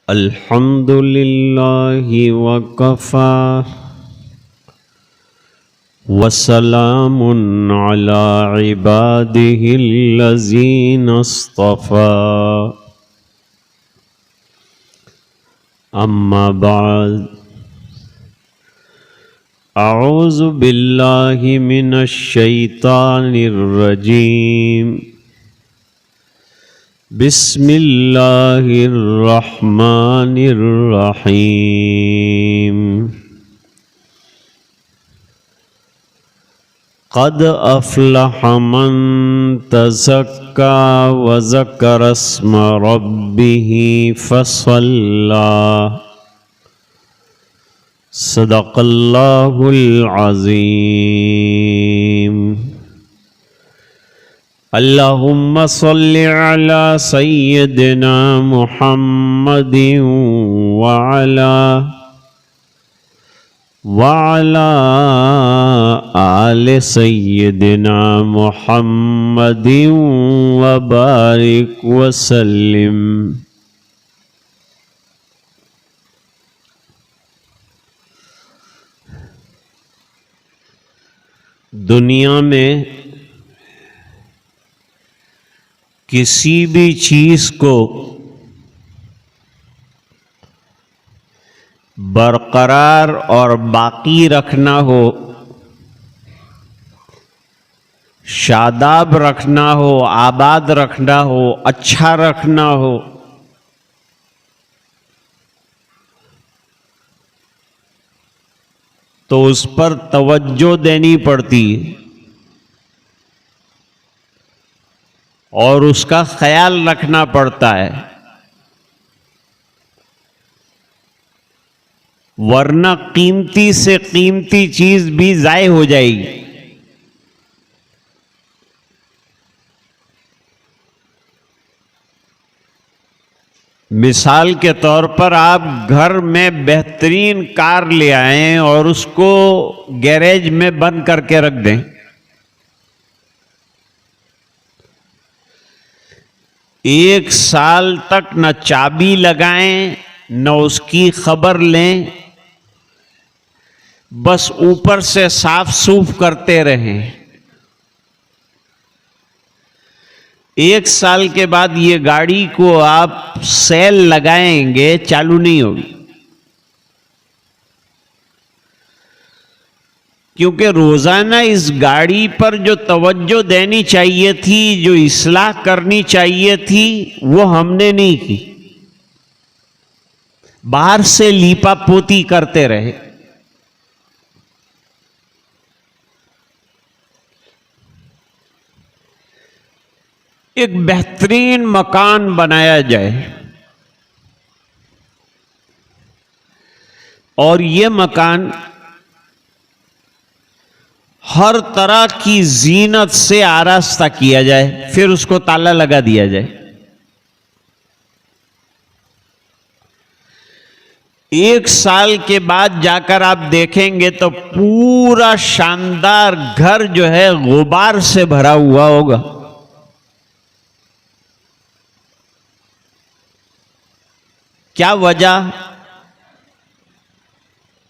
अल्हम्दुलिल्लाहि वकफ़ा वसलामुन अला इबादिहिल्लज़ीना इस्तफ़ा अम्मा बाद अऊज़ु बिल्लाहि मिनश शैतानिर रजीम बिस्मिल्लाहिर्रहमानिर्रहीम क़द अफ़लह मन तज़क्का व ज़करस्म रब्बिही फ़सल्ला सदक़ल्लाहुल अज़ीम। अल्लाहुम्मा सल्लि अला सय्यिदिना मुहम्मदिन व अला आले सय्यिदिना मुहम्मदिन व बारिक व सल्लिम। दुनिया में किसी भी चीज को बरकरार और बाकी रखना हो, शादाब रखना हो, आबाद रखना हो, अच्छा रखना हो, तो उस पर तवज्जो देनी पड़ती है और उसका ख्याल रखना पड़ता है, वरना कीमती से कीमती चीज भी ज़ाय हो जाएगी। मिसाल के तौर पर आप घर में बेहतरीन कार ले आएं और उसको गैरेज में बंद करके रख दें, एक साल तक न चाबी लगाएं न उसकी खबर लें, बस ऊपर से साफ सूफ करते रहें। एक साल के बाद ये गाड़ी को आप सेल लगाएंगे, चालू नहीं होगी, क्योंकि रोजाना इस गाड़ी पर जो तवज्जो देनी चाहिए थी, जो इस्लाह करनी चाहिए थी, वो हमने नहीं की, बाहर से लीपा पोती करते रहे। एक बेहतरीन मकान बनाया जाए और ये मकान हर तरह की जीनत से आरास्ता किया जाए, फिर उसको ताला लगा दिया जाए। एक साल के बाद जाकर आप देखेंगे तो पूरा शानदार घर जो है गुबार से भरा हुआ होगा। क्या वजह?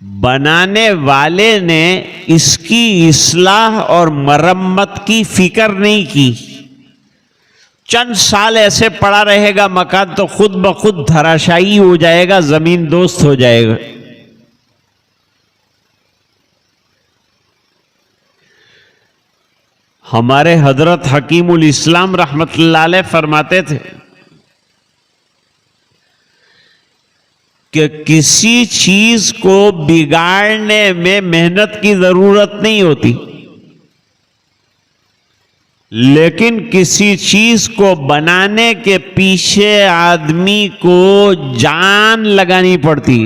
बनाने वाले ने इसकी इस्लाह और मरम्मत की फिक्र नहीं की। चंद साल ऐसे पड़ा रहेगा मकान तो खुद ब खुद धराशायी हो जाएगा, जमीन दोस्त हो जाएगा। हमारे हजरत हकीमुल इस्लाम रहमतुल्लाह अलैह फरमाते थे कि किसी चीज को बिगाड़ने में मेहनत की जरूरत नहीं होती, लेकिन किसी चीज को बनाने के पीछे आदमी को जान लगानी पड़ती।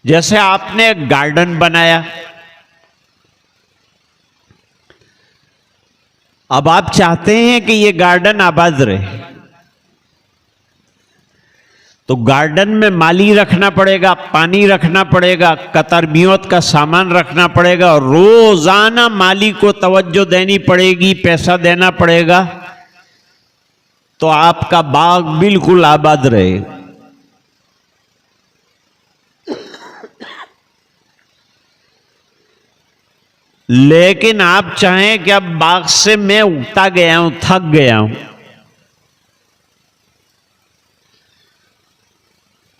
जैसे आपने एक गार्डन बनाया, अब आप चाहते हैं कि यह गार्डन आबाद रहे, तो गार्डन में माली रखना पड़ेगा, पानी रखना पड़ेगा, तरबियत का सामान रखना पड़ेगा और रोजाना माली को तवज्जो देनी पड़ेगी, पैसा देना पड़ेगा, तो आपका बाग बिल्कुल आबाद रहे। लेकिन आप चाहें कि अब बाग से मैं उगता गया हूं, थक गया हूं,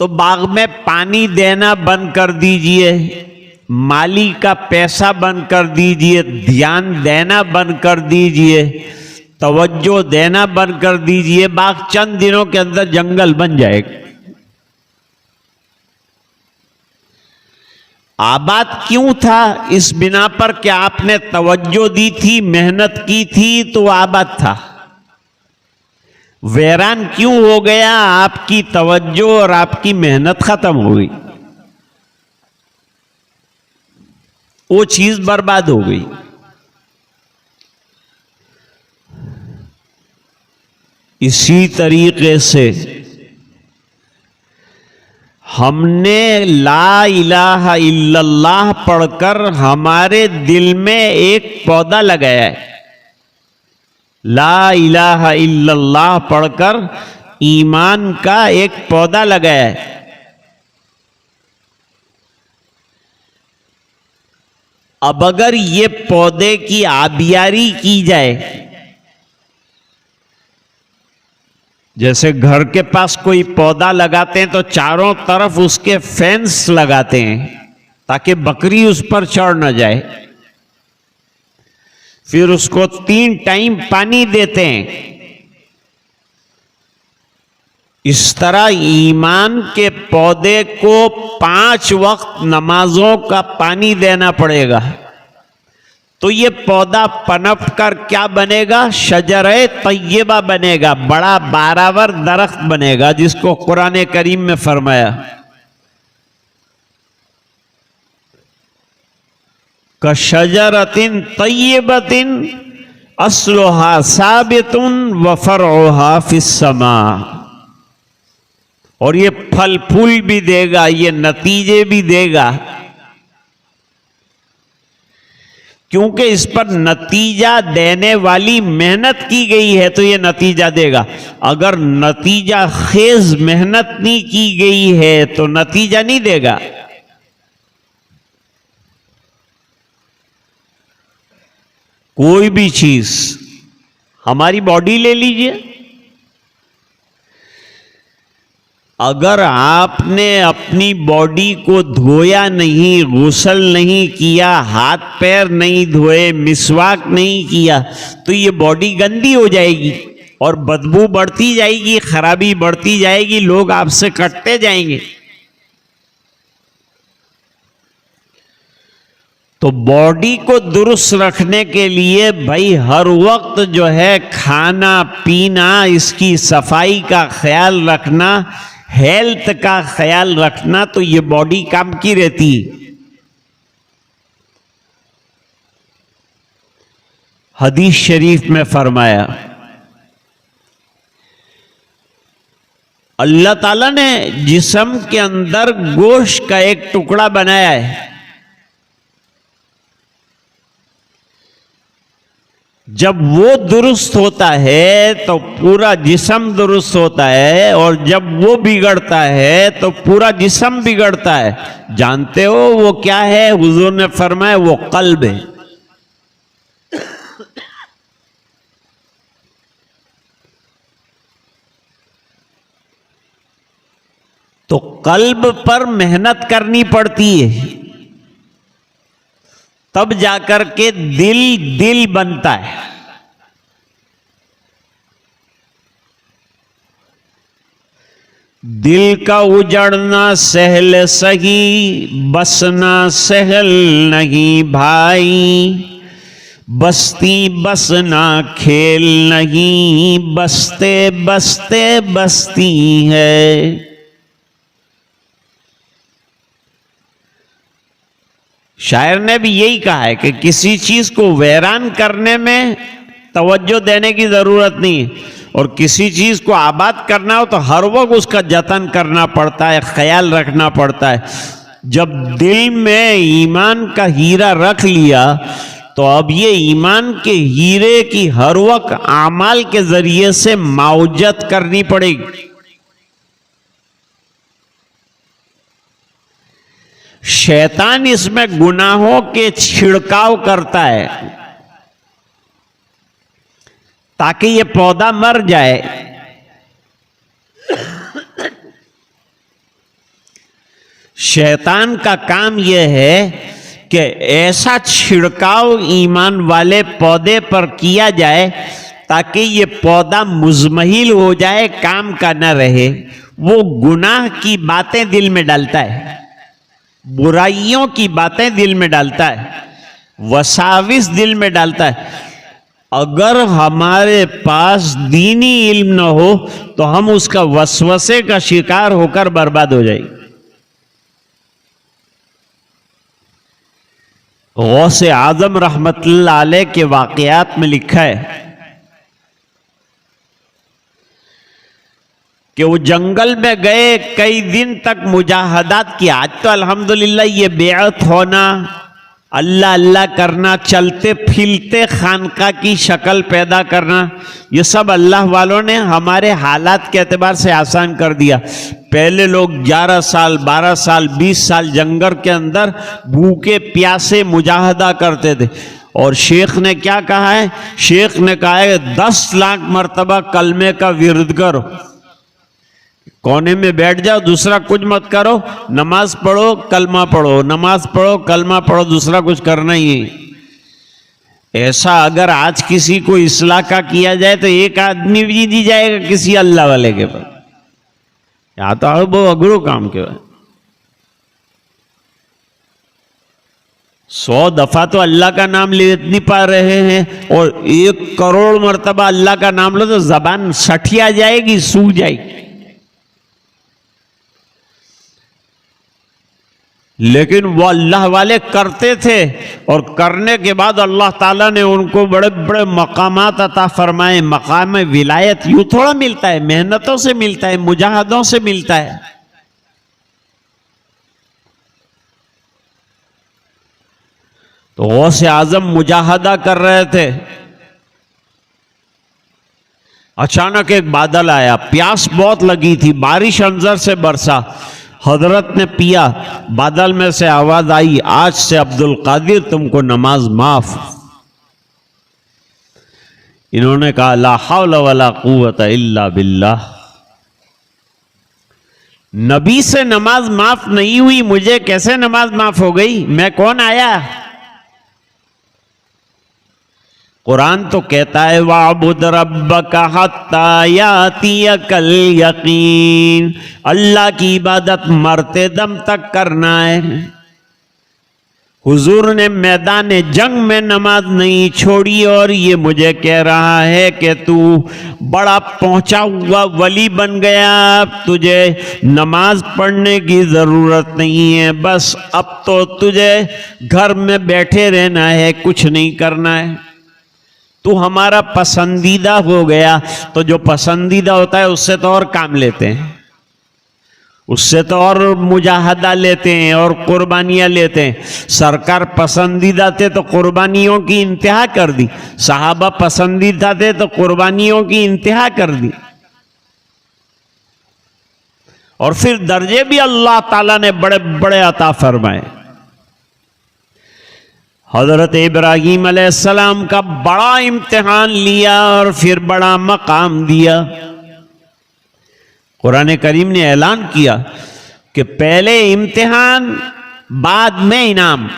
तो बाग में पानी देना बंद कर दीजिए, माली का पैसा बंद कर दीजिए, ध्यान देना बंद कर दीजिए, तवज्जो देना बंद कर दीजिए। बाग चंद दिनों के अंदर जंगल बन जाएगा। आबाद क्यों था? इस बिना पर कि आपने तवज्जो दी थी, मेहनत की थी, तो आबाद था। वीरान क्यों हो गया? आपकी तवज्जो और आपकी मेहनत खत्म हो गई, वो चीज बर्बाद हो गई। इसी तरीके से हमने ला इलाहा इल्लल्लाह पढ़कर हमारे दिल में एक पौधा लगाया है। ला इलाहा इल्लल्लाह पढ़कर ईमान का एक पौधा लगाया है। अब अगर ये पौधे की आबियारी की जाए, जैसे घर के पास कोई पौधा लगाते हैं तो चारों तरफ उसके फेंस लगाते हैं ताकि बकरी उस पर चढ़ न जाए, फिर उसको 3 टाइम पानी देते हैं। इस तरह ईमान के पौधे को 5 वक्त नमाजों का पानी देना पड़ेगा, तो ये पौधा पनप कर क्या बनेगा? शजरे तय्यबा बनेगा, बड़ा बारावर दरख्त बनेगा, जिसको कुरान करीम में फरमाया कशजरतिन तय्यबतिन अस्लुहा साबितुन व फरउहा फिस्समा। और ये फल फूल भी देगा, ये नतीजे भी देगा, क्योंकि इस पर नतीजा देने वाली मेहनत की गई है, तो ये नतीजा देगा। अगर नतीजा खेज मेहनत नहीं की गई है तो नतीजा नहीं देगा। कोई भी चीज, हमारी बॉडी ले लीजिए, अगर आपने अपनी बॉडी को धोया नहीं, गुस्ल नहीं किया, हाथ पैर नहीं धोए, मिसवाक नहीं किया, तो ये बॉडी गंदी हो जाएगी और बदबू बढ़ती जाएगी, खराबी बढ़ती जाएगी, लोग आपसे कटते जाएंगे। तो बॉडी को दुरुस्त रखने के लिए भाई हर वक्त जो है खाना पीना, इसकी सफाई का ख्याल रखना, हेल्थ का ख्याल रखना, तो ये बॉडी काम की रहती है। हदीस शरीफ में फरमाया, अल्लाह ताला ने जिस्म के अंदर गोश्त का एक टुकड़ा बनाया है। जब वो दुरुस्त होता है तो पूरा जिस्म दुरुस्त होता है, और जब वो बिगड़ता है तो पूरा जिस्म बिगड़ता है। जानते हो वो क्या है? हुजूर ने फरमाया वो कल्ब है। तो कल्ब पर मेहनत करनी पड़ती है, तब जाकर के दिल बनता है। दिल का उजड़ना सहल सही, बसना सहल नहीं भाई, बस्ती बसना खेल नहीं, बसते बसते बस्ती है। शायर ने भी यही कहा है कि किसी चीज को वीरान करने में तवज्जो देने की जरूरत नहीं है, और किसी चीज को आबाद करना हो तो हर वक्त उसका जतन करना पड़ता है, ख्याल रखना पड़ता है। जब दिल में ईमान का हीरा रख लिया तो अब ये ईमान के हीरे की हर वक्त आमाल के जरिए से मावजत करनी पड़ेगी। शैतान इसमें गुनाहों के छिड़काव करता है ताकि ये पौधा मर जाए। शैतान का काम यह है कि ऐसा छिड़काव ईमान वाले पौधे पर किया जाए ताकि ये पौधा मुजमहिल हो जाए, काम का न रहे। वो गुनाह की बातें दिल में डालता है, बुराइयों की बातें दिल में डालता है, वसाविस दिल में डालता है। अगर हमारे पास दीनी इल्म न हो तो हम उसका वसवसे का शिकार होकर बर्बाद हो जाएंगे। गौसे आजम रहमतुल्लाह अलैह के वाकयात में लिखा है कि वो जंगल में गए, कई दिन तक मुजाहदात किया। आज तो अल्हम्दुलिल्लाह ये बेअत होना, अल्लाह अल्लाह करना, चलते फिरते खानका की शक्ल पैदा करना, ये सब अल्लाह वालों ने हमारे हालात के एतबार से आसान कर दिया। पहले लोग 11 साल 12 साल 20 साल जंगल के अंदर भूखे प्यासे मुजाहदा करते थे। और शेख ने क्या कहा है? शेख ने कहा है 10 लाख मर्तबा कलमे का विर्द करो, कोने में बैठ जाओ, दूसरा कुछ मत करो, नमाज पढ़ो कलमा पढ़ो, नमाज पढ़ो कलमा पढ़ो, दूसरा कुछ करना ही है। ऐसा अगर आज किसी को इस्लाह का किया जाए तो एक आदमी भी नहीं जाएगा किसी अल्लाह वाले के पास। या तो आओ बहुत अघरू काम के 100 दफा तो अल्लाह का नाम ले नहीं पा रहे हैं, और 1 करोड़ मर्तबा अल्लाह का नाम लो तो जबान सठिया जाएगी, सूख जाएगी। लेकिन वो अल्लाह वाले करते थे, और करने के बाद अल्लाह ताला ने उनको बड़े बड़े मकामात अता फरमाए। मकाम विलायत यूं थोड़ा मिलता है, मेहनतों से मिलता है, मुजाहदों से मिलता है। तो गौसे आजम मुजाहदा कर रहे थे, अचानक एक बादल आया, प्यास बहुत लगी थी, बारिश अंदर से बरसा। हजरत ने पिया, बादल में से आवाज आई, आज से अब्दुल कादिर तुमको नमाज माफ। इन्होंने कहा ला हौला वला कुव्वता इल्ला बिल्लाह। नबी से नमाज माफ नहीं हुई, मुझे कैसे नमाज माफ हो गई? मैं कौन आया? कुरान तो कहता है वाबुद रब्बका हत्ता यातियकल यकीन, अल्लाह की इबादत मरते दम तक करना है। हुजूर ने मैदान जंग में नमाज नहीं छोड़ी, और ये मुझे कह रहा है कि तू बड़ा पहुंचा हुआ वली बन गया, अब तुझे नमाज पढ़ने की ज़रूरत नहीं है, बस अब तो तुझे घर में बैठे रहना है, कुछ नहीं करना है। तू हमारा पसंदीदा हो गया। तो जो पसंदीदा होता है उससे तो और काम लेते हैं, उससे तो और मुजाहदा लेते हैं और कुर्बानियां लेते हैं। सरकार पसंदीदा थे तो कुर्बानियों की इंतहा कर दी, सहाबा पसंदीदा थे तो कुर्बानियों की इंतहा कर दी। और फिर दर्जे भी अल्लाह ताला ने बड़े बड़े अता फरमाए। हजरत इब्राहीम अलैहिस्सलाम का बड़ा इम्तिहान लिया और फिर बड़ा मकाम दिया। कुरान करीम ने ऐलान किया कि पहले इम्तिहान बाद में इनाम।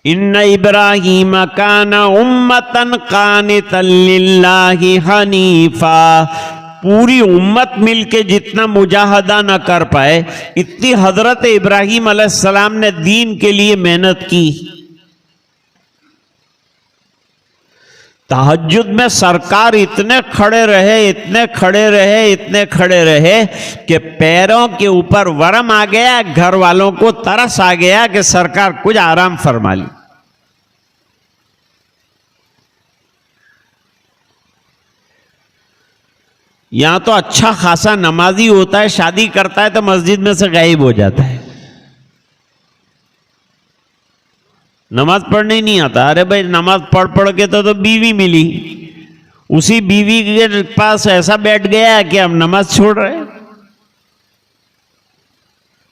इन्ना इब्राहीम काना उम्मतन कानितन लिल्लाहि हनीफा। पूरी उम्मत मिलके जितना मुजाहदा न कर पाए, इतनी हजरत इब्राहीम अलैहिस्सलाम ने दीन के लिए मेहनत की। तहज्जुद में सरकार इतने खड़े रहे, इतने खड़े रहे, इतने खड़े रहे कि पैरों के ऊपर वरम आ गया, घर वालों को तरस आ गया कि सरकार कुछ आराम फरमा ली। यहां तो अच्छा खासा नमाजी होता है, शादी करता है तो मस्जिद में से गायब हो जाता है। नमाज पढ़ने ही नहीं आता। अरे भाई नमाज पढ़ पढ़ के तो बीवी मिली, उसी बीवी के पास ऐसा बैठ गया कि हम नमाज छोड़ रहे हैं।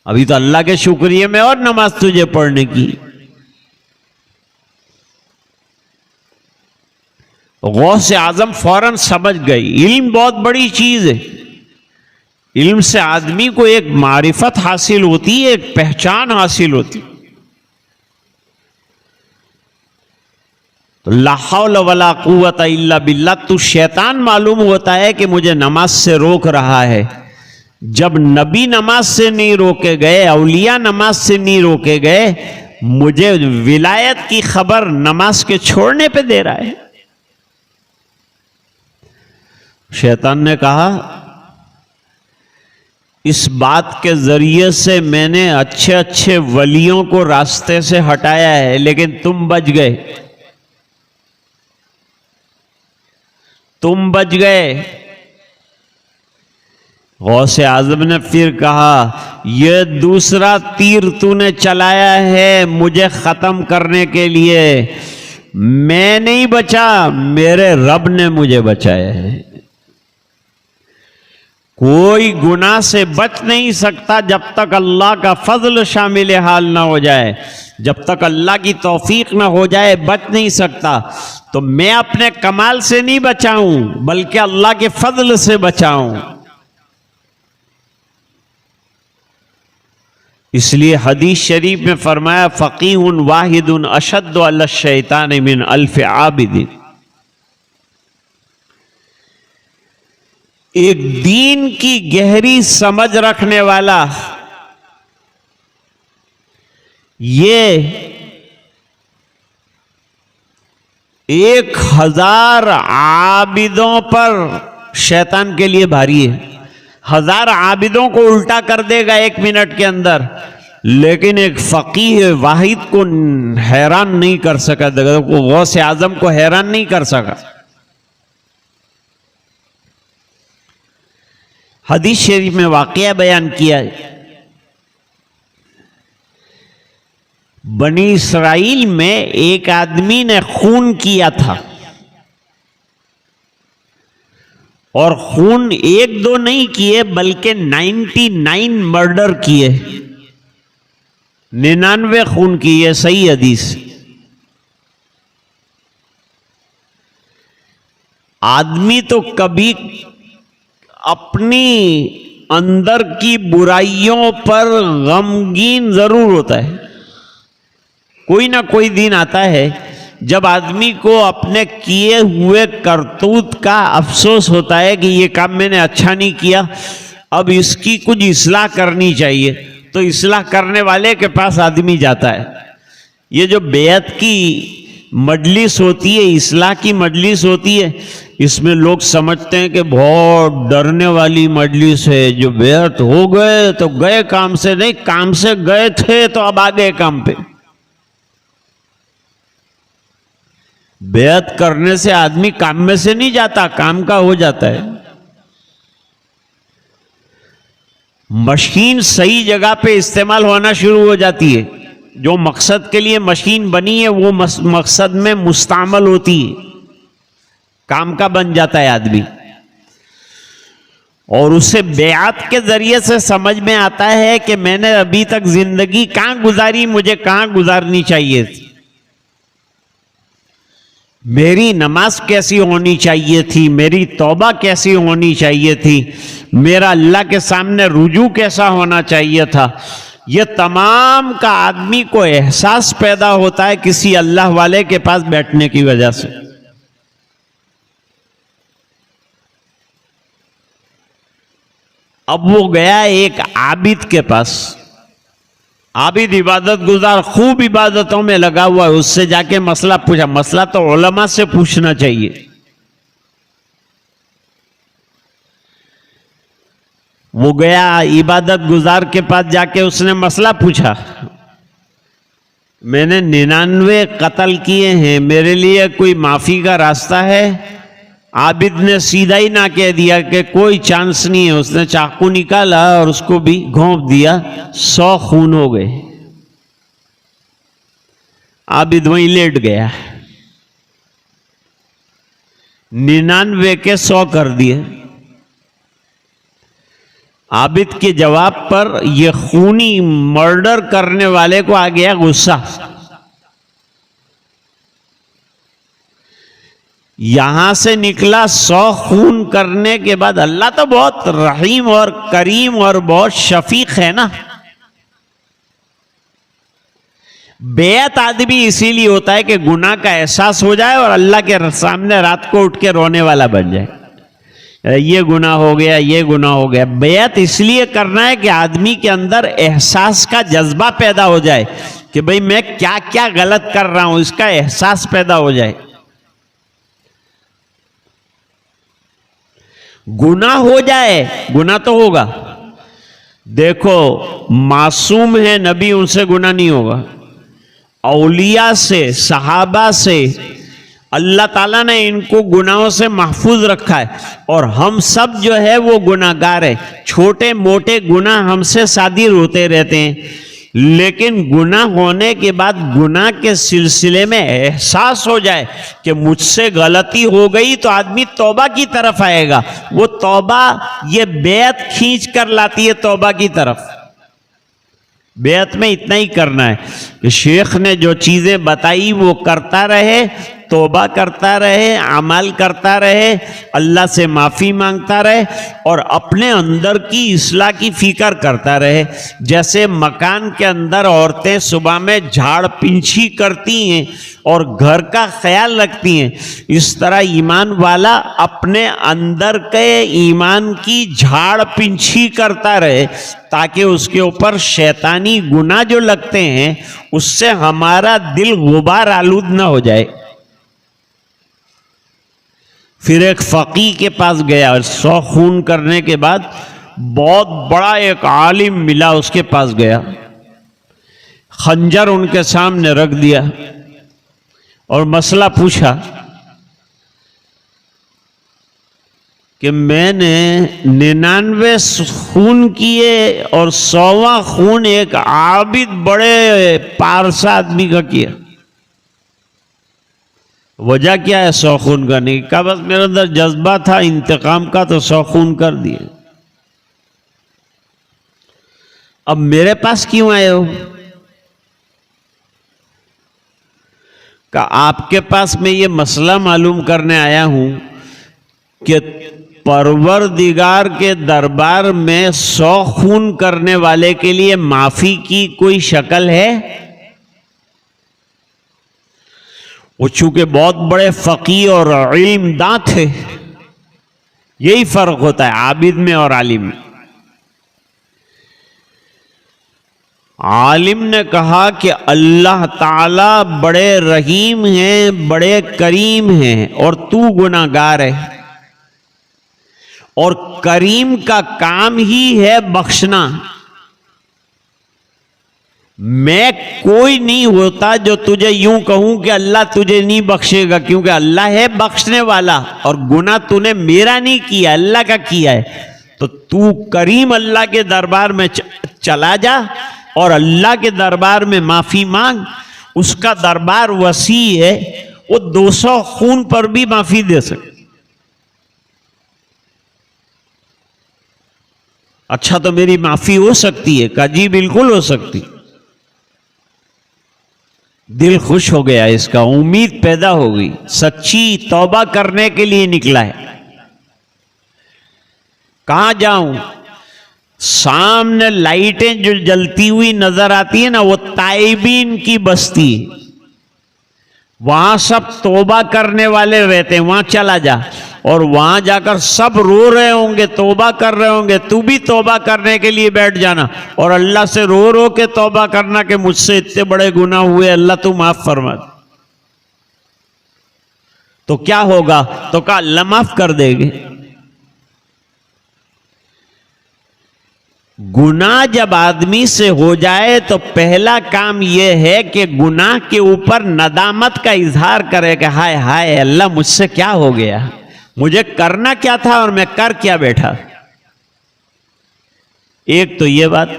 अभी तो अल्लाह के शुक्रिया में और नमाज तुझे पढ़ने की। गौस आजम फौरन समझ गई इल्म बहुत बड़ी चीज है। इल्म से आदमी को एक मारिफत हासिल होती है, एक पहचान हासिल होती। तो ला हौल वला कुव्वत इल्ला बिल्लाह। तू शैतान मालूम होता है कि मुझे नमाज से रोक रहा है। जब नबी नमाज से नहीं रोके गए, औलिया नमाज से नहीं रोके गए, मुझे विलायत की खबर नमाज के छोड़ने पे दे रहा है। शैतान ने कहा इस बात के जरिए से मैंने अच्छे अच्छे वलियों को रास्ते से हटाया है, लेकिन तुम बच गए, तुम बच गए। गौसे आजम ने फिर कहा यह दूसरा तीर तूने चलाया है मुझे खत्म करने के लिए। मैं नहीं बचा, मेरे रब ने मुझे बचाया है। कोई गुनाह से बच नहीं सकता जब तक अल्लाह का फजल शामिल हाल ना हो जाए, जब तक अल्लाह की तौफीक ना हो जाए बच नहीं सकता। तो मैं अपने कमाल से नहीं बचाऊं बल्कि अल्लाह के फजल से बचाऊं। इसलिए हदीस शरीफ में फरमाया फकीहुन वाहिदुन अशद्दु अला शैतान मिन अल्फ आबिदिन। एक दीन की गहरी समझ रखने वाला ये 1000 आबिदों पर शैतान के लिए भारी है। 1000 आबिदों को उल्टा कर देगा 1 मिनट के अंदर, लेकिन एक फकीह वाहिद को हैरान नहीं कर सका, गौसे आजम को हैरान नहीं कर सका। हदीस शरीफ में वाकया बयान किया है, बनी इसराइल में एक आदमी ने खून किया था, और खून 1-2 नहीं किए बल्कि 99 मर्डर किए, 99 खून किए। सही हदीस। आदमी तो कभी अपनी अंदर की बुराइयों पर गमगीन जरूर होता है। कोई ना कोई दिन आता है जब आदमी को अपने किए हुए करतूत का अफसोस होता है कि ये काम मैंने अच्छा नहीं किया, अब इसकी कुछ इस्लाह करनी चाहिए। तो इस्लाह करने वाले के पास आदमी जाता है। ये जो बेअत की मजलिस होती है, इस्लाह की मजलिस होती है, इसमें लोग समझते हैं कि बहुत डरने वाली मजलिस है। जो बेअत हो गए तो गए काम से, नहीं काम से गए थे तो अब आ गए काम पे। बेअत करने से आदमी काम में से नहीं जाता, काम का हो जाता है। मशीन सही जगह पे इस्तेमाल होना शुरू हो जाती है। जो मकसद के लिए मशीन बनी है वो मकसद में मुस्तामल होती है, काम का बन जाता है आदमी। और उसे बेअत के जरिए से समझ में आता है कि मैंने अभी तक जिंदगी कहां गुजारी, मुझे कहां गुजारनी चाहिए थी, मेरी नमाज कैसी होनी चाहिए थी, मेरी तौबा कैसी होनी चाहिए थी, मेरा अल्लाह के सामने रुजू कैसा होना चाहिए था। यह तमाम का आदमी को एहसास पैदा होता है किसी अल्लाह वाले के पास बैठने की वजह से। अब वो गया एक आबिद के पास। आबिद इबादत गुजार, खूब इबादतों में लगा हुआ है। उससे जाके मसला पूछा। मसला तो उलमा से पूछना चाहिए। वो गया इबादत गुजार के पास, जाके उसने मसला पूछा, मैंने 99 कत्ल किए हैं, मेरे लिए कोई माफी का रास्ता है? आबिद ने सीधा ही ना कह दिया कि कोई चांस नहीं है। उसने चाकू निकाला और उसको भी घोंप दिया। 100 खून हो गए। आबिद वहीं लेट गया, 99 के 100 कर दिए। आबिद के जवाब पर यह खूनी मर्डर करने वाले को आ गया गुस्सा। यहां से निकला 100 खून करने के बाद। अल्लाह तो बहुत रहीम और करीम और बहुत शफीक है ना। बेअत आदमी इसीलिए होता है कि गुनाह का एहसास हो जाए और अल्लाह के सामने रात को उठ के रोने वाला बन जाए, ये गुनाह हो गया, ये गुनाह हो गया। बेअत इसलिए करना है कि आदमी के अंदर एहसास का जज्बा पैदा हो जाए कि भाई मैं क्या क्या गलत कर रहा हूं, इसका एहसास पैदा हो जाए। गुनाह हो जाए, गुनाह तो होगा। देखो मासूम है नबी, उनसे गुनाह नहीं होगा। औलिया से, सहाबा से अल्लाह ताला ने इनको गुनाहों से महफूज रखा है, और हम सब जो है वो गुनाहगार है। छोटे मोटे गुनाह हमसे सादिर होते रहते हैं, लेकिन गुनाह होने के बाद गुनाह के सिलसिले में एहसास हो जाए कि मुझसे गलती हो गई, तो आदमी तौबा की तरफ आएगा। वो तौबा ये बेअत खींच कर लाती है तौबा की तरफ। बेअत में इतना ही करना है कि शेख ने जो चीजें बताई वो करता रहे, तौबा करता रहे, अमल करता रहे, अल्लाह से माफ़ी मांगता रहे और अपने अंदर की इस्लाह की फिक्र करता रहे। जैसे मकान के अंदर औरतें सुबह में झाड़ पिंछी करती हैं और घर का ख्याल रखती हैं, इस तरह ईमान वाला अपने अंदर के ईमान की झाड़ पिंछी करता रहे, ताकि उसके ऊपर शैतानी गुनाह जो लगते हैं उससे हमारा दिल गुबार आलूद ना हो जाए। फिर एक फकीह के पास गया, 100 खून करने के बाद बहुत बड़ा एक आलिम मिला, उसके पास गया, खंजर उनके सामने रख दिया और मसला पूछा कि मैंने 99 खून किए और 100वां खून एक आबिद बड़े पारसा आदमी का किया, वजह क्या है 100 खून करने की? कहा बस मेरे अंदर जज्बा था इंतकाम का, तो 100 खून कर दिए। अब मेरे पास क्यों आए हो? कहा आपके पास मैं ये मसला मालूम करने आया हूं कि परवरदिगार के दरबार में 100 खून करने वाले के लिए माफी की कोई शक्ल है? वो चूंकि बहुत बड़े फकीह और इल्मदां थे, यही फर्क होता है आबिद में और आलिम में। आलिम ने कहा कि अल्लाह ताला बड़े रहीम हैं, बड़े करीम हैं, और तू गुनाहगार है, और करीम का काम ही है बख्शना। मैं कोई नहीं होता जो तुझे यूं कहूं कि अल्लाह तुझे नहीं बख्शेगा, क्योंकि अल्लाह है बख्शने वाला, और गुनाह तूने मेरा नहीं किया, अल्लाह का किया है। तो तू करीम अल्लाह के दरबार में चला जा और अल्लाह के दरबार में माफी मांग। उसका दरबार वसी है, वो 200 खून पर भी माफी दे सके। अच्छा तो मेरी माफी हो सकती है? कहा जी बिल्कुल हो सकती। दिल खुश हो गया, इसका उम्मीद पैदा हो गई, सच्ची तौबा करने के लिए निकला है। कहां जाऊं? सामने लाइटें जो जलती हुई नजर आती है ना, वो ताइबीन की बस्ती, वहां सब तौबा करने वाले रहते हैं, वहां चला जा और वहां जाकर सब रो रहे होंगे, तौबा कर रहे होंगे। तू भी तौबा करने के लिए बैठ जाना और अल्लाह से रो रो के तौबा करना कि मुझसे इतने बड़े गुनाह हुए, अल्लाह तू माफ फरमा। तो क्या होगा? तो कहा अल्लाह माफ कर देंगे। गुनाह जब आदमी से हो जाए तो पहला काम यह है कि गुनाह के ऊपर नदामत का इजहार करे कि हाय हाय अल्लाह मुझसे क्या हो गया, मुझे करना क्या था और मैं कर क्या बैठा। एक तो ये बात।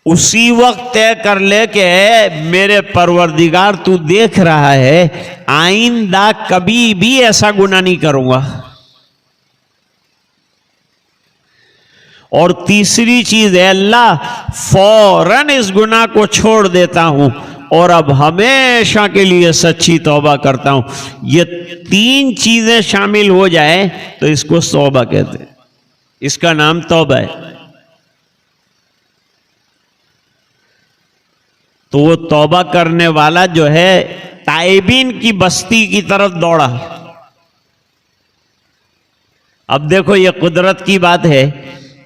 उसी वक्त तय कर ले कि मेरे परवरदिगार तू देख रहा है, आइंदा कभी भी ऐसा गुनाह नहीं करूंगा। और तीसरी चीज है, अल्लाह फौरन इस गुनाह को छोड़ देता हूं और अब हमेशा के लिए सच्ची तौबा करता हूं। ये तीन चीजें शामिल हो जाए तो इसको तौबा कहते हैं, इसका नाम तौबा है। तो वो तौबा करने वाला जो है ताइबीन की बस्ती की तरफ दौड़ा। अब देखो ये कुदरत की बात है,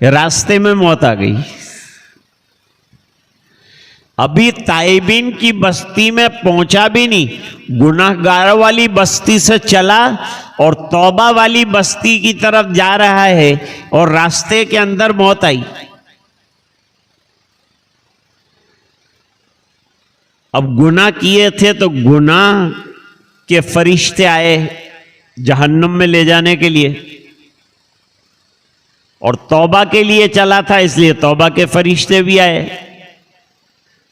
रास्ते में मौत आ गई। अभी ताइबीन की बस्ती में पहुंचा भी नहीं, गुनाहगार वाली बस्ती से चला और तौबा वाली बस्ती की तरफ जा रहा है और रास्ते के अंदर मौत आई। अब गुनाह किए थे तो गुनाह के फरिश्ते आए जहन्नम में ले जाने के लिए, और तौबा के लिए चला था इसलिए तौबा के फरिश्ते भी आए।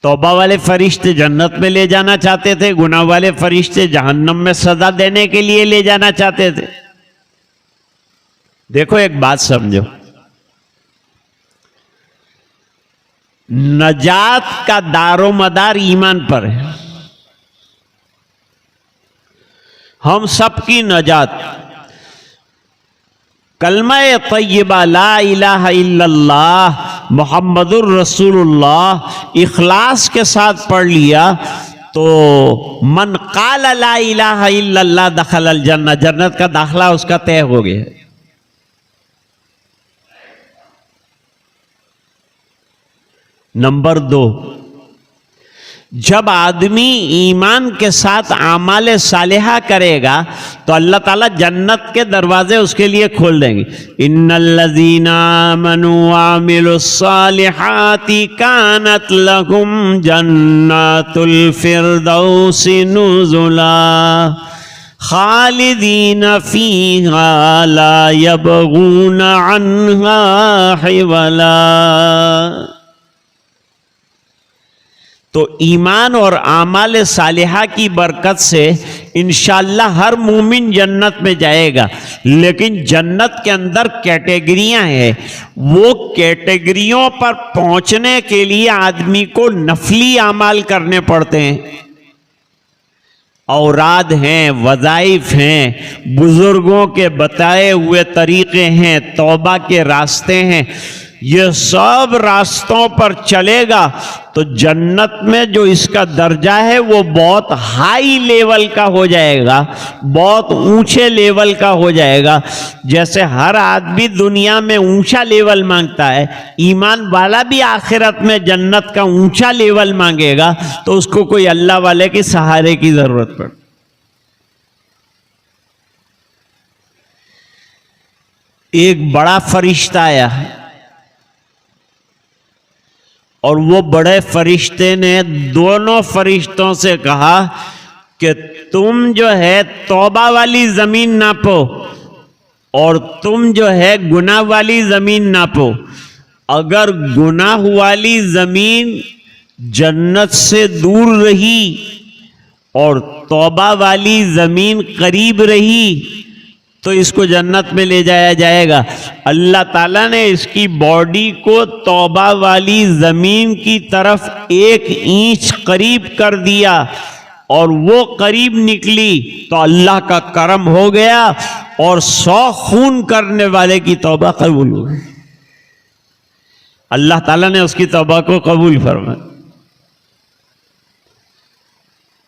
तौबा वाले फरिश्ते जन्नत में ले जाना चाहते थे, गुनाह वाले फरिश्ते जहन्नम में सजा देने के लिए ले जाना चाहते थे। देखो एक बात समझो, नजात का दारोमदार ईमान पर है। हम सबकी नजात कलमा तय्यबा ला इलाहा इल्लल्लाह मुहम्मदुर रसूलुल्लाह इखलास के साथ पढ़ लिया तो मन काला ला इलाहा इल्लल्लाह दखलल जन्नत, जन्नत का दाखला उसका तय हो गया। नंबर 2, जब आदमी ईमान के साथ आमाले सालिहा करेगा तो अल्लाह ताला जन्नत के दरवाजे उसके लिए खोल देंगे। इन्नल्लज़ीना आमनू व अमिलुस्सालिहाति कानत लहुम जन्नातुल फिरदौसि नुज़ुला खालिदीन फीहा ला यबगून अन्हा हिवला। तो ईमान और आमाल सालिहा की बरकत से इंशाअल्लाह हर मूमिन जन्नत में जाएगा। लेकिन जन्नत के अंदर कैटेगरियां हैं, वो कैटेगरियों पर पहुंचने के लिए आदमी को नफली आमाल करने पड़ते हैं। औराद हैं, वज़ाइफ हैं, बुजुर्गों के बताए हुए तरीके हैं, तौबा के रास्ते हैं। ये सब रास्तों पर चलेगा तो जन्नत में जो इसका दर्जा है वो बहुत हाई लेवल का हो जाएगा, बहुत ऊंचे लेवल का हो जाएगा। जैसे हर आदमी दुनिया में ऊंचा लेवल मांगता है, ईमान वाला भी आखिरत में जन्नत का ऊंचा लेवल मांगेगा तो उसको कोई अल्लाह वाले के सहारे की जरूरत पड़े। एक बड़ा फरिश्ता आया और वो बड़े फरिश्ते ने दोनों फरिश्तों से कहा कि तुम जो है तौबा वाली जमीन नापो और तुम जो है गुनाह वाली जमीन नापो। अगर गुनाह वाली जमीन जन्नत से दूर रही और तौबा वाली जमीन करीब रही तो इसको जन्नत में ले जाया जाएगा। अल्लाह ताला ने इसकी बॉडी को तौबा वाली जमीन की तरफ 1 इंच करीब कर दिया और वो करीब निकली तो अल्लाह का करम हो गया और 100 खून करने वाले की तौबा कबूल हो गई। अल्लाह ताला ने उसकी तौबा को कबूल फरमाया।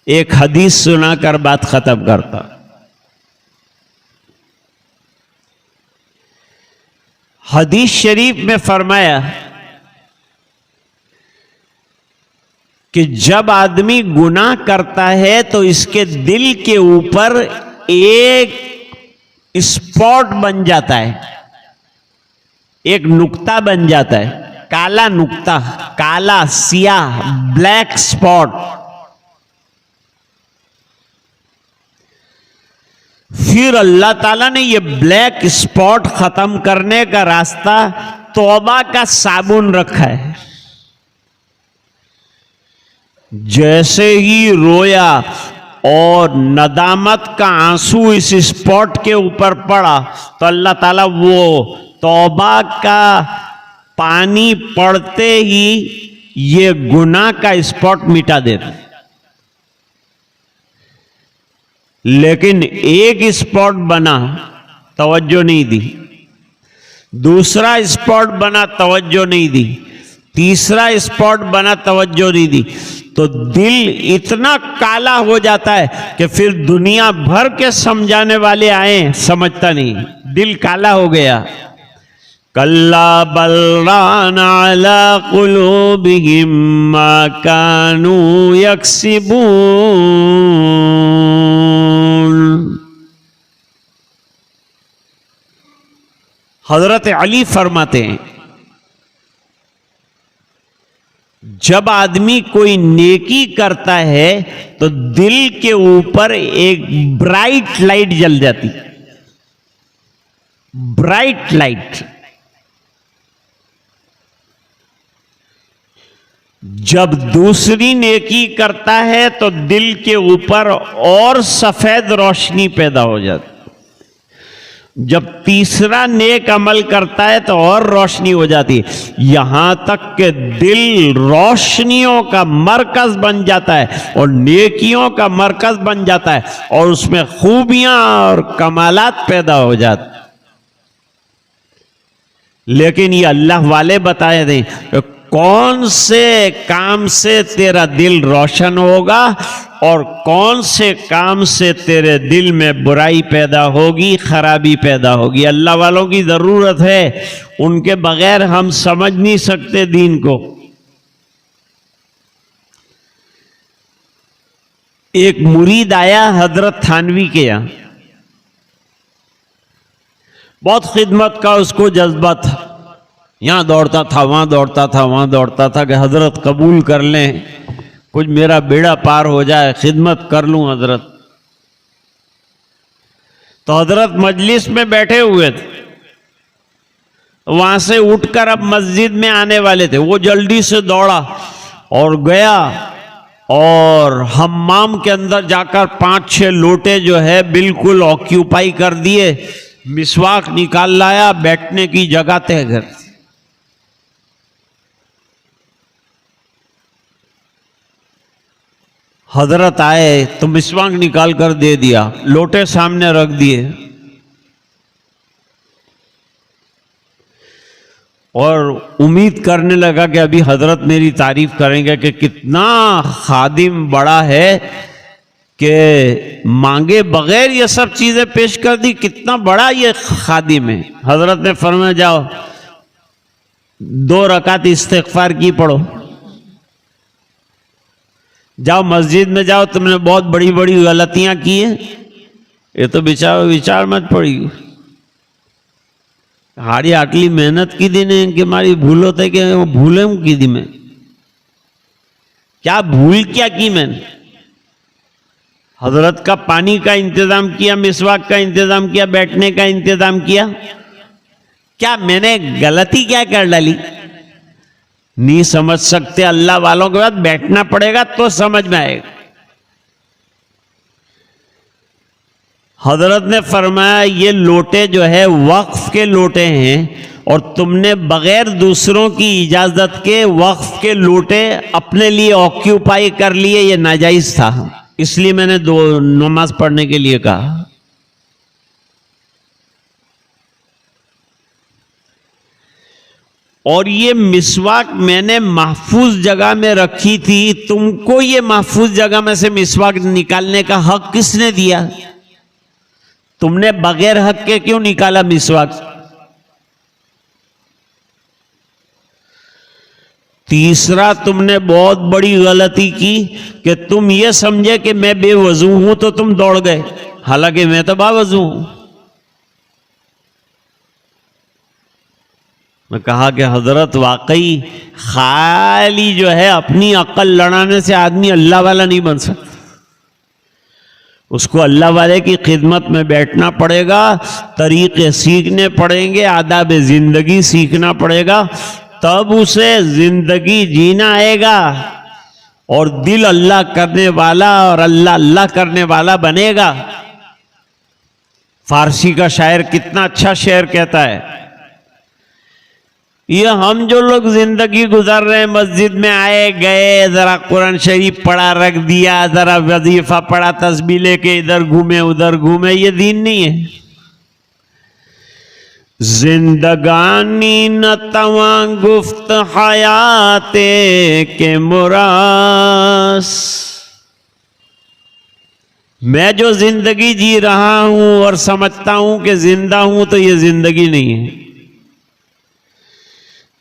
एक हदीस सुनाकर बात खत्म करता। हदीस शरीफ में फरमाया कि जब आदमी गुनाह करता है तो इसके दिल के ऊपर एक स्पॉट बन जाता है, एक नुक्ता बन जाता है, काला नुक्ता, काला सियाह ब्लैक स्पॉट। फिर अल्लाह ताला ने ये ब्लैक स्पॉट खत्म करने का रास्ता तौबा का साबुन रखा है। जैसे ही रोया और नदामत का आंसू इस स्पॉट के ऊपर पड़ा तो अल्लाह ताला वो तौबा का पानी पड़ते ही ये गुनाह का स्पॉट मिटा देता। लेकिन एक स्पॉट बना, तवज्जो नहीं दी, दूसरा स्पॉट बना, तवज्जो नहीं दी, तीसरा स्पॉट बना, तवज्जो नहीं दी, तो दिल इतना काला हो जाता है कि फिर दुनिया भर के समझाने वाले आए समझता नहीं, दिल काला हो गया। कल्ला बल रान अला कुलूबिहिम मा कानू यक्सिबून। हजरत अली फरमाते हैं, जब आदमी कोई नेकी करता है तो दिल के ऊपर एक ब्राइट लाइट जल जाती, ब्राइट लाइट। जब दूसरी नेकी करता है तो दिल के ऊपर और सफेद रोशनी पैदा हो जाती, जब तीसरा नेक अमल करता है तो और रोशनी हो जाती है, यहां तक कि दिल रोशनियों का मरकज बन जाता है और नेकियों का मरकज बन जाता है और उसमें खूबियां और कमालात पैदा हो जाते। लेकिन ये अल्लाह वाले बताए दें कौन से काम से तेरा दिल रोशन होगा और कौन से काम से तेरे दिल में बुराई पैदा होगी, खराबी पैदा होगी। अल्लाह वालों की जरूरत है, उनके बगैर हम समझ नहीं सकते दीन को। एक मुरीद आया हजरत थानवी के यहां, बहुत खिदमत का उसको जज्बा था, यहां दौड़ता था, वहां दौड़ता था, वहां दौड़ता था कि हजरत कबूल कर लें, कुछ मेरा बेड़ा पार हो जाए, खिदमत कर लूं हजरत। तो हजरत मजलिस में बैठे हुए थे, वहां से उठकर अब मस्जिद में आने वाले थे। वो जल्दी से दौड़ा और गया और हम्माम के अंदर जाकर 5-6 लोटे जो है बिल्कुल ऑक्यूपाई कर दिए, मिसवाक निकाल लाया, बैठने की जगह तय कर। हजरत आए तो मिसवाक निकाल कर दे दिया, लोटे सामने रख दिए और उम्मीद करने लगा कि अभी हजरत मेरी तारीफ करेंगे कि कितना खादिम बड़ा है कि मांगे बगैर ये सब चीजें पेश कर दी, कितना बड़ा ये खादिम है। हजरत ने फरमाया जाओ 2 रकात इस्तिग़फ़ार की पढ़ो, जाओ मस्जिद में जाओ, तुमने बहुत बड़ी बड़ी गलतियां की है, ये तो विचार मत पड़ी। हाड़ी आटली मेहनत की दी ने कि मारी भूल होता है कि भूले हूं की दी मैं, क्या भूल क्या की मैंने? हजरत का पानी का इंतजाम किया, मिसवाक का इंतजाम किया, बैठने का इंतजाम किया, क्या मैंने गलती क्या कर डाली? नहीं समझ सकते। अल्लाह वालों के बाद बैठना पड़ेगा तो समझ में आएगा। हजरत ने फरमाया ये लोटे जो है वक्फ के लोटे हैं और तुमने बगैर दूसरों की इजाजत के वक्फ के लोटे अपने लिए ऑक्यूपाई कर लिए, ये नाजायज था, इसलिए मैंने 2 नमाज पढ़ने के लिए कहा। और ये मिसवाक मैंने महफूज जगह में रखी थी, तुमको ये महफूज जगह में से मिसवाक निकालने का हक किसने दिया? तुमने बगैर हक के क्यों निकाला मिसवाक? तीसरा, तुमने बहुत बड़ी गलती की कि तुम ये समझे कि मैं बेवजू हूं तो तुम दौड़ गए, हालांकि मैं तो बावजू हूं। मैं कहा कि हजरत वाकई खाली जो है अपनी अक्ल लड़ाने से आदमी अल्लाह वाला नहीं बन सकता, उसको अल्लाह वाले की खिदमत में बैठना पड़ेगा, तरीके सीखने पड़ेंगे, आदाब जिंदगी सीखना पड़ेगा, तब उसे जिंदगी जीना आएगा। और दिल अल्लाह करने वाला और अल्लाह अल्लाह करने वाला बनेगा। फारसी का शायर कितना अच्छा शेर कहता है, ये हम जो लोग जिंदगी गुजार रहे हैं, मस्जिद में आए गए, जरा कुरान शरीफ पढ़ा रख दिया, जरा वजीफा पढ़ा, तस्बीह लेके इधर घूमे उधर घूमे, ये दीन नहीं है। जिंदगानी न तवा गुफ्त हयाते के मुरास, मैं जो जिंदगी जी रहा हूं और समझता हूं कि जिंदा हूं, तो ये जिंदगी नहीं है।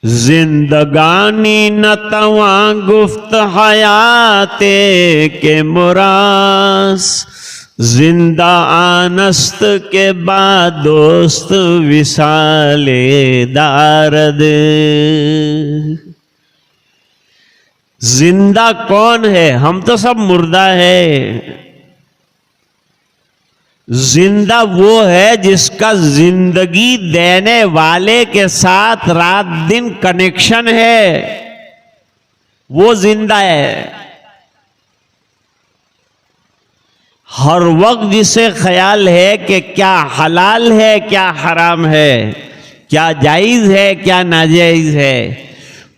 जिंदगानी न तवा गुफ्त हयाते के मुरास, जिंदा आनस्त के बाद दोस्त विसाले दारद। जिंदा कौन है? हम तो सब मुर्दा है। जिंदा वो है जिसका जिंदगी देने वाले के साथ रात दिन कनेक्शन है, वो जिंदा है। हर वक्त जिसे ख्याल है कि क्या हलाल है क्या हराम है, क्या जायज है क्या नाजायज है,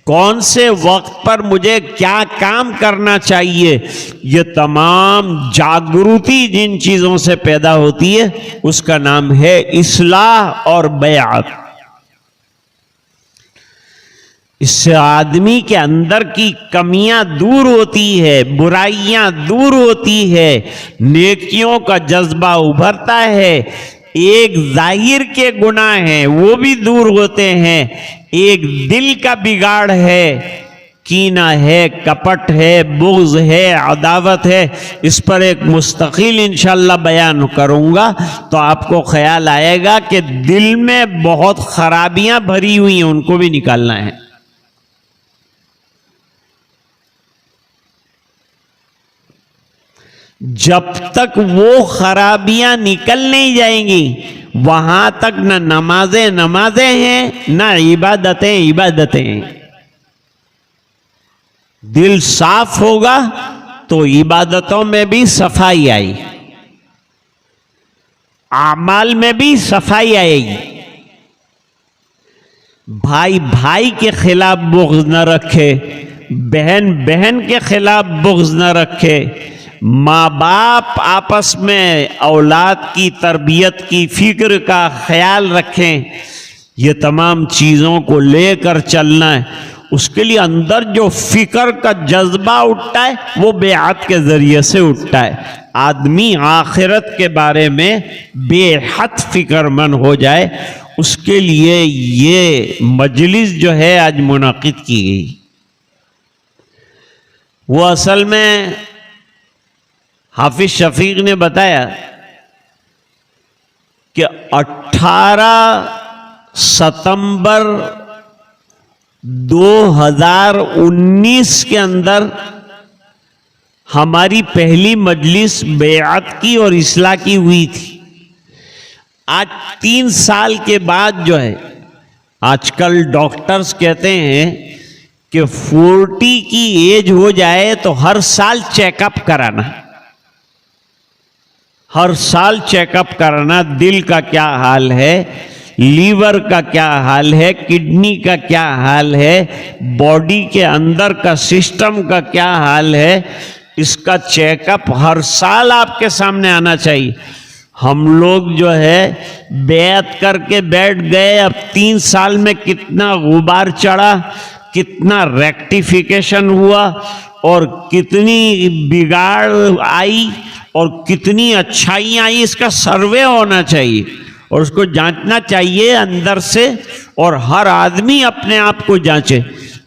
कौन से वक्त पर मुझे क्या काम करना चाहिए, ये तमाम जागृति जिन चीजों से पैदा होती है उसका नाम है इस्लाह और बैअत। इससे आदमी के अंदर की कमियां दूर होती है, बुराइयां दूर होती है, नेकियों का जज्बा उभरता है, एक जाहिर के गुनाह हैं वो भी दूर होते हैं, एक दिल का बिगाड़ है, कीना है, कपट है, बुग़्ज़ है, अदावत है, इस पर एक मुस्तकिल इंशाअल्लाह बयान करूंगा तो आपको ख्याल आएगा कि दिल में बहुत खराबियां भरी हुई हैं, उनको भी निकालना है। जब तक वो खराबियां निकल नहीं जाएंगी वहां तक न नमाजें नमाजें हैं न इबादतें इबादतें हैं। दिल साफ होगा तो इबादतों में भी सफाई आई, आमाल में भी सफाई आएगी। भाई भाई के खिलाफ बुग़्ज़ न रखे, बहन बहन के खिलाफ बुग़्ज़ न रखे, माँ बाप आपस में औलाद की तरबियत की फिक्र का ख्याल रखें, ये तमाम चीज़ों को लेकर चलना है। उसके लिए अंदर जो फिक्र का जज्बा उठता है वो बेअत के ज़रिए से उठता है। आदमी आखिरत के बारे में बेहद फिक्रमंद हो जाए, उसके लिए ये मजलिस जो है आज मुनाकिद की गई, वो असल में हाफिज शफीक ने बताया कि 18 सितंबर 2019 के अंदर हमारी पहली मजलिस बेअत की और इस्लाह की हुई थी। आज 3 साल के बाद जो है, आजकल डॉक्टर्स कहते हैं कि 40 की एज हो जाए तो हर साल चेकअप कराना, हर साल चेकअप कराना, दिल का क्या हाल है, लीवर का क्या हाल है, किडनी का क्या हाल है, बॉडी के अंदर का सिस्टम का क्या हाल है, इसका चेकअप हर साल आपके सामने आना चाहिए। हम लोग जो है बेअत करके बैठ गए, अब 3 साल में कितना गुबार चढ़ा, कितना रेक्टिफिकेशन हुआ और कितनी बिगाड़ आई और कितनी अच्छाइयाँ आई, इसका सर्वे होना चाहिए और उसको जांचना चाहिए अंदर से। और हर आदमी अपने आप को जांचे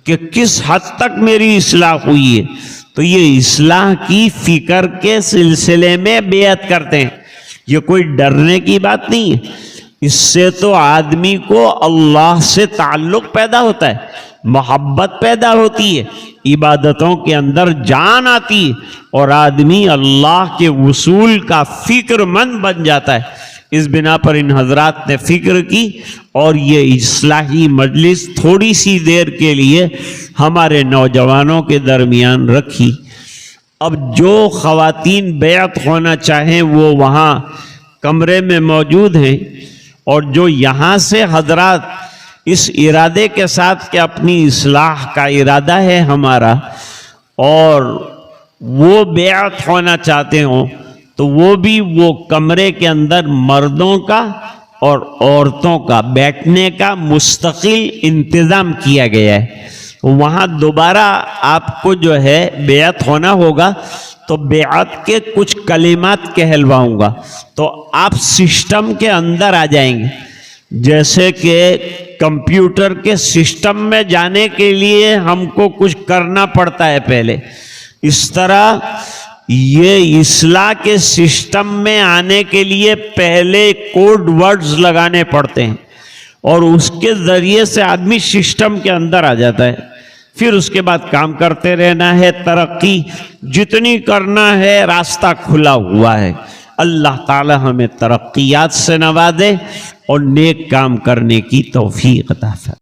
कि किस हद तक मेरी इस्लाह हुई है। तो ये इस्लाह की फिक्र के सिलसिले में बेअत करते हैं, ये कोई डरने की बात नहीं है। इससे तो आदमी को अल्लाह से ताल्लुक पैदा होता है, मोहब्बत पैदा होती है, इबादतों के अंदर जान आती है और आदमी अल्लाह के वसूल का फिक्रमंद बन जाता है। इस बिना पर इन हजरात ने फिक्र की और ये इस्लाही मजलिस थोड़ी सी देर के लिए हमारे नौजवानों के दरमियान रखी। अब जो ख़वातीन बैत होना चाहें वो वहाँ कमरे में मौजूद हैं, और जो यहाँ से हजरात इस इरादे के साथ कि अपनी इस्लाह का इरादा है हमारा, और वो बैत होना चाहते हों, तो वो भी वो कमरे के अंदर मर्दों का और औरतों का बैठने का मुस्तकिल इंतज़ाम किया गया है। वहाँ दोबारा आपको जो है बेअत होना होगा, तो बेअत के कुछ कलिमात कहलवाऊंगा, तो आप सिस्टम के अंदर आ जाएंगे। जैसे कि कंप्यूटर के सिस्टम में जाने के लिए हमको कुछ करना पड़ता है पहले, इस तरह ये इस्लाह के सिस्टम में आने के लिए पहले कोड वर्ड्स लगाने पड़ते हैं, और उसके ज़रिए से आदमी सिस्टम के अंदर आ जाता है। फिर उसके बाद काम करते रहना है, तरक्की जितनी करना है रास्ता खुला हुआ है। अल्लाह ताला हमें तरक्कियात से नवाजे और नेक काम करने की तौफीक अता फरमाए।